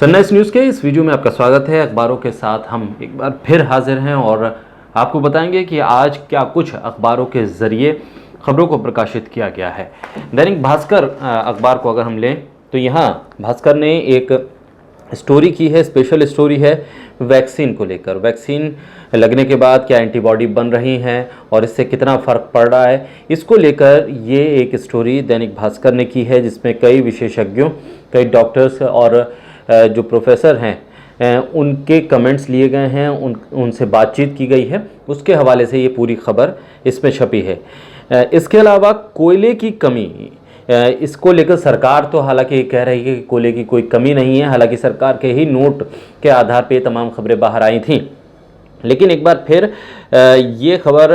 Sunrise news के इस video में आपका स्वागत है। अखबारों के साथ हम एक बार फिर हाजिर हैं और आपको बताएंगे कि आज क्या कुछ अखबारों के ज़रिए खबरों को प्रकाशित किया गया है। दैनिक भास्कर अखबार को अगर हम लें तो यहाँ भास्कर ने एक स्टोरी की है, स्पेशल स्टोरी है वैक्सीन को लेकर। वैक्सीन लगने के बाद क्या एंटीबॉडी बन रही हैं और इससे कितना फ़र्क पड़ रहा है, इसको लेकर ये एक स्टोरी दैनिक भास्कर ने की है, जिसमें कई विशेषज्ञों, कई डॉक्टर्स और जो प्रोफेसर हैं उनके कमेंट्स लिए गए हैं, उनसे बातचीत की गई है। उसके हवाले से ये पूरी खबर इसमें छपी है। इसके अलावा कोयले की कमी, इसको लेकर सरकार तो हालांकि कह रही है कि कोयले की कोई कमी नहीं है। हालांकि सरकार के ही नोट के आधार पे तमाम खबरें बाहर आई थीं, लेकिन एक बार फिर ये खबर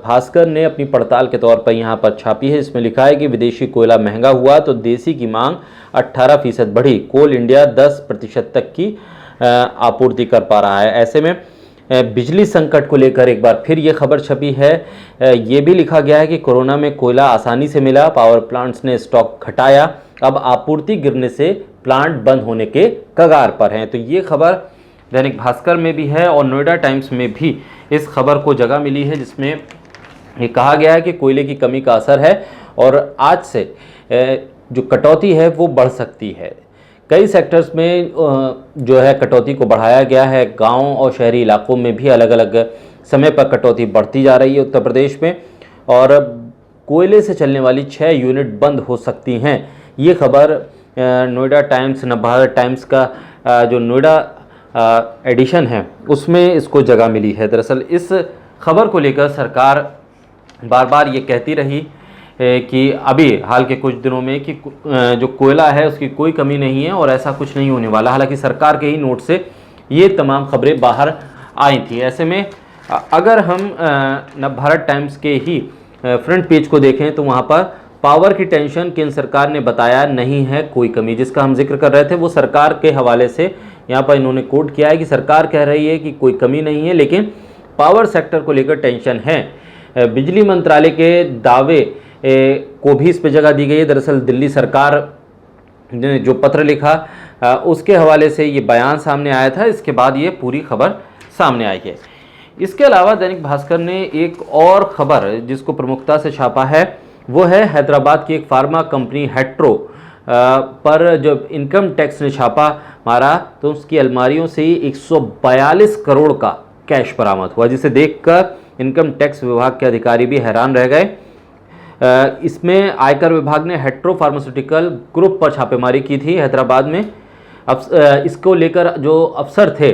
भास्कर ने अपनी पड़ताल के तौर पर यहाँ पर छापी है। इसमें लिखा है कि विदेशी कोयला महंगा हुआ तो देसी की मांग 18% बढ़ी, कोल इंडिया 10% तक की आपूर्ति कर पा रहा है। ऐसे में बिजली संकट को लेकर एक बार फिर ये खबर छपी है। ये भी लिखा गया है कि कोरोना में कोयला आसानी से मिला, पावर प्लांट्स ने स्टॉक घटाया, अब आपूर्ति गिरने से प्लांट बंद होने के कगार पर हैं। तो ये खबर दैनिक भास्कर में भी है और नोएडा टाइम्स में भी इस खबर को जगह मिली है, जिसमें ये कहा गया है कि कोयले की कमी का असर है और आज से जो कटौती है वो बढ़ सकती है। कई सेक्टर्स में जो है कटौती को बढ़ाया गया है। गांव और शहरी इलाकों में भी अलग अलग समय पर कटौती बढ़ती जा रही है उत्तर प्रदेश में, और कोयले से चलने वाली 6 यूनिट बंद हो सकती हैं। ये खबर नोएडा टाइम्स, नवभारत टाइम्स का जो नोएडा एडिशन है उसमें इसको जगह मिली है। दरअसल इस खबर को लेकर सरकार बार बार ये कहती रही कि अभी हाल के कुछ दिनों में कि जो कोयला है उसकी कोई कमी नहीं है और ऐसा कुछ नहीं होने वाला। हालांकि सरकार के ही नोट से ये तमाम खबरें बाहर आई थी। ऐसे में अगर हम नवभारत टाइम्स के ही फ्रंट पेज को देखें तो वहाँ पर पावर की टेंशन केंद्र सरकार ने बताया नहीं है कोई कमी, जिसका हम जिक्र कर रहे थे वो सरकार के हवाले से यहाँ पर इन्होंने कोट किया है कि सरकार कह रही है कि कोई कमी नहीं है, लेकिन पावर सेक्टर को लेकर टेंशन है। बिजली मंत्रालय के दावे को भी इस पर जगह दी गई है। दरअसल दिल्ली सरकार ने जो पत्र लिखा उसके हवाले से ये बयान सामने आया था, इसके बाद ये पूरी खबर सामने आई है। इसके अलावा दैनिक भास्कर ने एक और खबर जिसको प्रमुखता से छापा है वो है हैदराबाद की एक फार्मा कंपनी हेट्रो पर जब इनकम टैक्स ने छापा मारा तो उसकी अलमारियों से 142 करोड़ का कैश बरामद हुआ, जिसे देखकर इनकम टैक्स विभाग के अधिकारी भी हैरान रह गए। इसमें आयकर विभाग ने हेट्रो फार्मास्यूटिकल ग्रुप पर छापेमारी की थी हैदराबाद में। अब इसको लेकर जो अफसर थे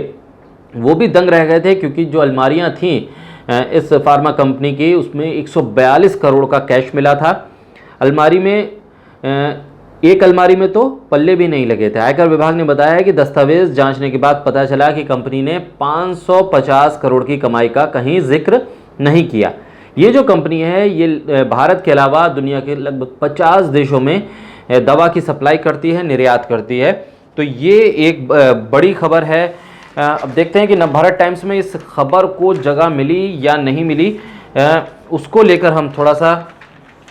वो भी दंग रह गए थे, क्योंकि जो अलमारियां थीं इस फार्मा कंपनी की उसमें 142 करोड़ का कैश मिला था। अलमारी में एक अलमारी में तो पल्ले भी नहीं लगे थे। आयकर विभाग ने बताया है कि दस्तावेज जांचने के बाद पता चला कि कंपनी ने 550 करोड़ की कमाई का कहीं जिक्र नहीं किया। ये जो कंपनी है ये भारत के अलावा दुनिया के लगभग 50 देशों में दवा की सप्लाई करती है, निर्यात करती है। तो ये एक बड़ी खबर है। अब देखते हैं कि नवभारत टाइम्स में इस खबर को जगह मिली या नहीं मिली, उसको लेकर हम थोड़ा सा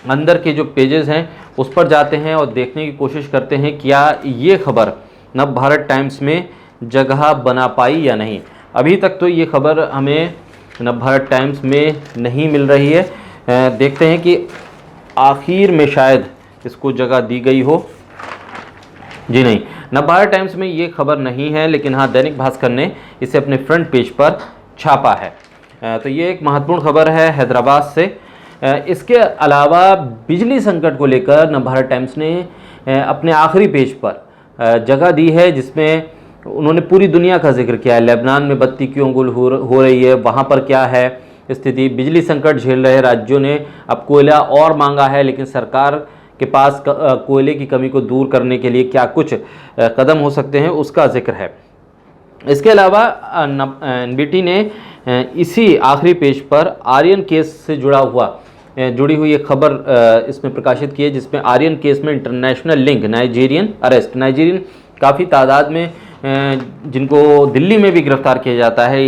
अंदर के जो पेजेस हैं उस पर जाते हैं और देखने की कोशिश करते हैं क्या ये खबर नवभारत टाइम्स में जगह बना पाई या नहीं। अभी तक तो ये खबर हमें नवभारत टाइम्स में नहीं मिल रही है। देखते हैं कि आखिर में शायद इसको जगह दी गई हो। जी नहीं, नवभारत टाइम्स में ये खबर नहीं है, लेकिन हाँ दैनिक भास्कर ने इसे अपने फ्रंट पेज पर छापा है। तो ये एक महत्वपूर्ण खबर है हैदराबाद से। इसके अलावा बिजली संकट को लेकर नवभारत टाइम्स ने अपने आखिरी पेज पर जगह दी है, जिसमें उन्होंने पूरी दुनिया का जिक्र किया है। लेबनान में बत्ती क्यों गुल हो रही है, वहाँ पर क्या है स्थिति। बिजली संकट झेल रहे राज्यों ने अब कोयला और मांगा है, लेकिन सरकार के पास कोयले की कमी को दूर करने के लिए क्या कुछ कदम हो सकते हैं उसका जिक्र है। इसके अलावा एनबीटी ने इसी आखिरी पेज पर आर्यन केस से जुड़ी हुई एक खबर इसमें प्रकाशित की है, जिसमें आर्यन केस में international link, Nigerian arrest, Nigerian काफ़ी तादाद में जिनको दिल्ली में भी गिरफ्तार किया जाता है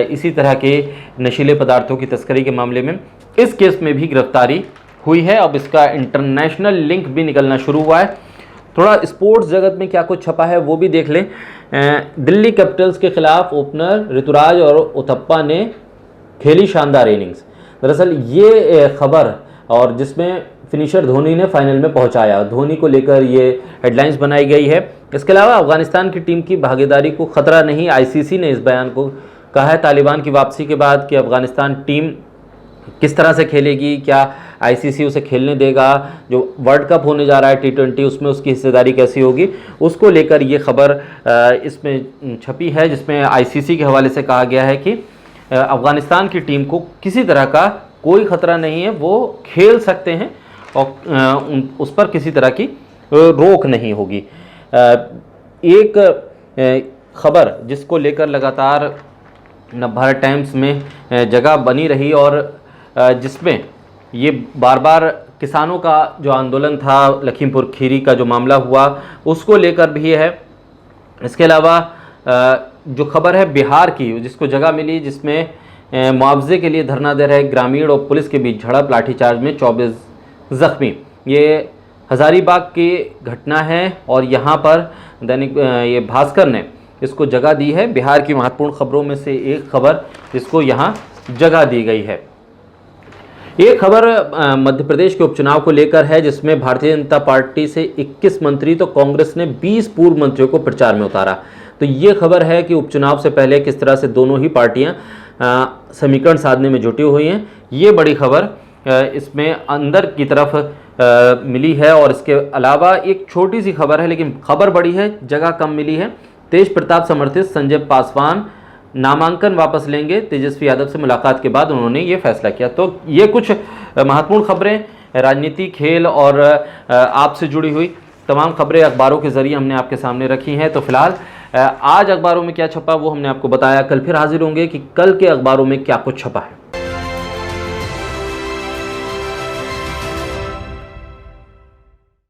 इसी तरह के नशीले पदार्थों की तस्करी के मामले में, इस केस में भी गिरफ्तारी हुई है। अब इसका इंटरनेशनल लिंक भी निकलना शुरू हुआ है। थोड़ा स्पोर्ट्स जगत में क्या कुछ छपा है वो भी देख लें। दिल्ली कैपिटल्स के खिलाफ ओपनर ऋतुराज और उथप्पा ने खेली शानदार इनिंग्स। दरअसल ये खबर, और जिसमें फिनिशर धोनी ने फाइनल में पहुंचाया, धोनी को लेकर ये हेडलाइंस बनाई गई है। इसके अलावा अफगानिस्तान की टीम की भागीदारी को खतरा नहीं, आईसीसी ने इस बयान को कहा है तालिबान की वापसी के बाद कि अफगानिस्तान टीम किस तरह से खेलेगी, क्या आईसीसी उसे खेलने देगा, जो वर्ल्ड कप होने जा रहा है T20 उसमें उसकी हिस्सेदारी कैसी होगी, उसको लेकर ये खबर इसमें छपी है, जिसमें आईसीसी के हवाले से कहा गया है कि अफगानिस्तान की टीम को किसी तरह का कोई खतरा नहीं है, वो खेल सकते हैं और उस पर किसी तरह की रोक नहीं होगी। एक खबर जिसको लेकर लगातार नवभारत टाइम्स में जगह बनी रही और जिसमें ये बार बार किसानों का जो आंदोलन था, लखीमपुर खीरी का जो मामला हुआ, उसको लेकर भी है। इसके अलावा जो खबर है बिहार की, जिसको जगह मिली, जिसमें मुआवजे के लिए धरना दे रहे ग्रामीण और पुलिस के बीच झड़प, लाठीचार्ज में 24 जख्मी। ये हज़ारीबाग की घटना है और यहाँ पर दैनिक ये भास्कर ने इसको जगह दी है। बिहार की महत्वपूर्ण खबरों में से एक खबर जिसको यहाँ जगह दी गई है। एक खबर मध्य प्रदेश के उपचुनाव को लेकर है, जिसमें भारतीय जनता पार्टी से 21 मंत्री तो कांग्रेस ने 20 पूर्व मंत्रियों को प्रचार में उतारा। तो ये खबर है कि उपचुनाव से पहले किस तरह से दोनों ही पार्टियां समीकरण साधने में जुटी हुई हैं। ये बड़ी खबर इसमें अंदर की तरफ मिली है। और इसके अलावा एक छोटी सी खबर है, लेकिन खबर बड़ी है, जगह कम मिली है। तेज प्रताप समर्थित संजय पासवान नामांकन वापस लेंगे, तेजस्वी यादव से मुलाकात के बाद उन्होंने ये फैसला किया। तो ये कुछ महत्वपूर्ण खबरें, राजनीति, खेल और आपसे जुड़ी हुई तमाम खबरें अखबारों के जरिए हमने आपके सामने रखी हैं। तो फिलहाल आज अखबारों में क्या छपा वो हमने आपको बताया। कल फिर हाजिर होंगे कि कल के अखबारों में क्या कुछ छपा है।